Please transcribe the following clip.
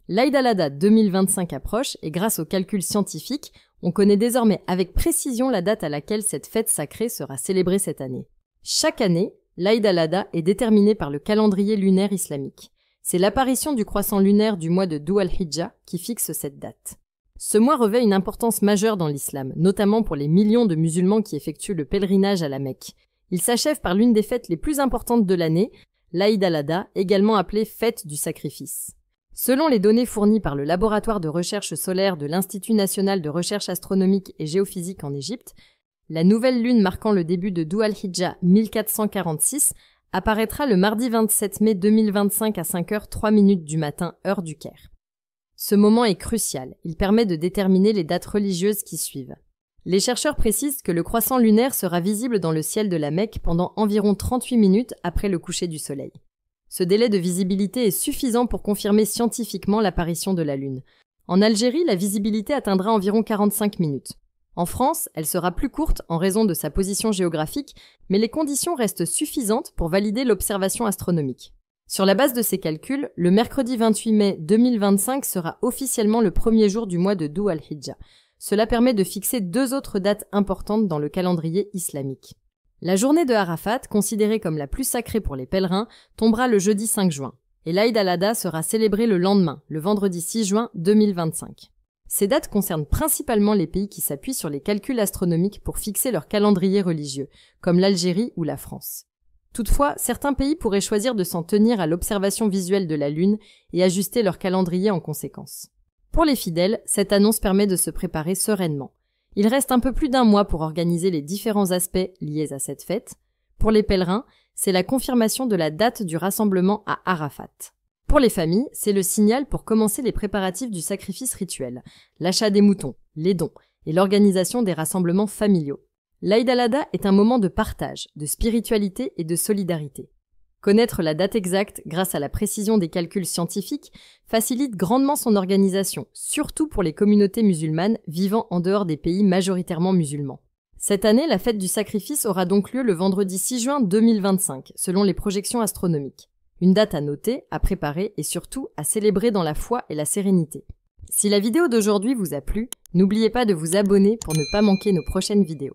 L'Aïd al-Adha 2025 approche et grâce aux calculs scientifiques, on connaît désormais avec précision la date à laquelle cette fête sacrée sera célébrée cette année. Chaque année, l'Aïd al-Adha est déterminé par le calendrier lunaire islamique. C'est l'apparition du croissant lunaire du mois de Dhu al-Hijja qui fixe cette date. Ce mois revêt une importance majeure dans l'islam, notamment pour les millions de musulmans qui effectuent le pèlerinage à la Mecque. Il s'achève par l'une des fêtes les plus importantes de l'année, l'Aïd al-Adha, également appelée fête du sacrifice. Selon les données fournies par le laboratoire de recherche solaire de l'Institut national de recherche astronomique et géophysique en Égypte, la nouvelle lune marquant le début de Dhu al-Hijja 1446 apparaîtra le mardi 27 mai 2025 à 5h03 du matin, heure du Caire. Ce moment est crucial, il permet de déterminer les dates religieuses qui suivent. Les chercheurs précisent que le croissant lunaire sera visible dans le ciel de la Mecque pendant environ 38 minutes après le coucher du soleil. Ce délai de visibilité est suffisant pour confirmer scientifiquement l'apparition de la Lune. En Algérie, la visibilité atteindra environ 45 minutes. En France, elle sera plus courte en raison de sa position géographique, mais les conditions restent suffisantes pour valider l'observation astronomique. Sur la base de ces calculs, le mercredi 28 mai 2025 sera officiellement le premier jour du mois de Dhu al-Hijja. Cela permet de fixer deux autres dates importantes dans le calendrier islamique. La journée de Arafat, considérée comme la plus sacrée pour les pèlerins, tombera le jeudi 5 juin, et l'Aïd al-Adha sera célébré le lendemain, le vendredi 6 juin 2025. Ces dates concernent principalement les pays qui s'appuient sur les calculs astronomiques pour fixer leur calendrier religieux, comme l'Algérie ou la France. Toutefois, certains pays pourraient choisir de s'en tenir à l'observation visuelle de la Lune et ajuster leur calendrier en conséquence. Pour les fidèles, cette annonce permet de se préparer sereinement. Il reste un peu plus d'un mois pour organiser les différents aspects liés à cette fête. Pour les pèlerins, c'est la confirmation de la date du rassemblement à Arafat. Pour les familles, c'est le signal pour commencer les préparatifs du sacrifice rituel, l'achat des moutons, les dons et l'organisation des rassemblements familiaux. L'Aïd al-Adha est un moment de partage, de spiritualité et de solidarité. Connaître la date exacte grâce à la précision des calculs scientifiques facilite grandement son organisation, surtout pour les communautés musulmanes vivant en dehors des pays majoritairement musulmans. Cette année, la fête du sacrifice aura donc lieu le vendredi 6 juin 2025, selon les projections astronomiques. Une date à noter, à préparer et surtout à célébrer dans la foi et la sérénité. Si la vidéo d'aujourd'hui vous a plu, n'oubliez pas de vous abonner pour ne pas manquer nos prochaines vidéos.